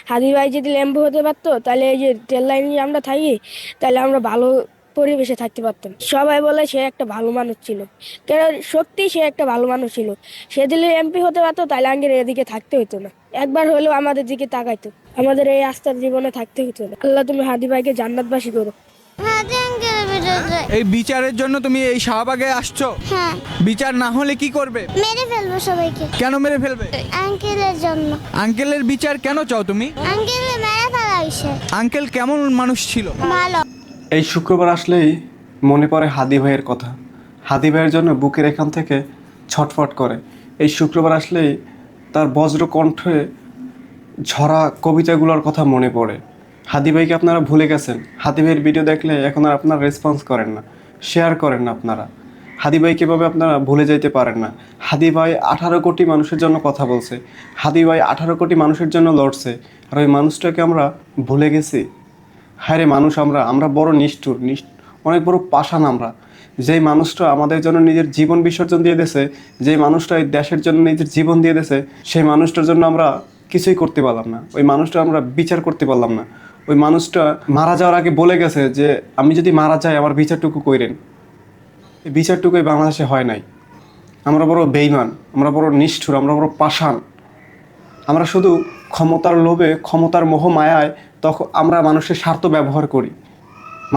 হাদি ভাই যদি ল্যাম্বো হতে পারতো তাহলে এই যে ট্রেন লাইনে আমরা থাকি, তাহলে আমরা ভালো পরিবেশে থাকতে পারতাম। সবাই বলে সে একটা ভালো মানুষ ছিল, কেন সত্যি সে একটা ভালো মানুষ ছিল। সে যদি এমপি হতে পারতো তাহলে আঙ্গের এদিকে থাকতে হতো না, একবার হলেও আমাদের দিকে তাকাইতো, আমাদের এই আস্থার জীবনে থাকতে হতো না। আল্লাহ তুমি হাদি ভাইকে জান্নাতবাসী করো। এই বিচারের জন্য তুমি এই শাহবাগে আসছো? হ্যাঁ, বিচার না হলে কি করবে? মেরে ফেলবো সবাইকে কেন মেরে ফেলবে? আঙ্কেলের জন্য। আঙ্কেলের বিচার কেন চাও তুমি? আঙ্কেল মেরে ফেলা হয়েছে। আঙ্কেল কেমন মানুষ ছিল? ভালো। এই শুক্রবার আসলেই মনে পড়ে হাদি ভাইয়ের কথা। হাদি ভাইয়ের জন্য বুকের এখান থেকে ছটফট করে। এই শুক্রবার আসলেই তার বজ্র কণ্ঠে ঝরা কবিতাগুলোর কথা মনে পড়ে। হাদি ভাইকে আপনারা ভুলে গেছেন। হাদি ভাইয়ের ভিডিও দেখলে এখন আর আপনারা রেসপন্স করেন না, শেয়ার করেন না আপনারা। হাদি ভাইকে এভাবে আপনারা ভুলে যাইতে পারেন না। হাদি ভাই 18 কোটি মানুষের জন্য কথা বলছে। হাদি ভাই 18 কোটি মানুষের জন্য লড়ছে, আর ওই মানুষটাকে আমরা ভুলে গেছি। হ্যাঁ রে, মানুষ আমরা বড় নিষ্ঠুর, অনেক বড় পাষাণ আমরা। যেই মানুষটা আমাদের জন্য নিজের জীবন বিসর্জন দিয়ে দিয়েছে, যেই মানুষটা এই দেশের জন্য নিজের জীবন দিয়ে দিয়েছে, সেই মানুষটার জন্য আমরা কিছুই করতে পারলাম না। ওই মানুষটা আমরা বিচার করতে পারলাম না। ওই মানুষটা মারা যাওয়ার আগে বলে গেছে যে আমি যদি মারা যাই আমার বিচারটুকু কইরেন। এই বিচারটুকুই বাংলাদেশে হয় নাই। আমরা বড় বেইমান, আমরা বড় নিষ্ঠুর, আমরা বড় পাষাণ। আমরা শুধু ক্ষমতার লোভে, ক্ষমতার মোহ মায়ায় তখন আমরা মানুষের স্বার্থ ব্যবহার করি,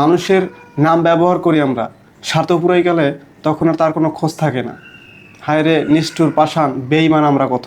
মানুষের নাম ব্যবহার করি। আমরা স্বার্থ পুরাই গেলে তখন আর তার কোনো খোঁজ থাকে না। হায় রে নিষ্ঠুর, পাষাণ, বেইমান আমরা কত।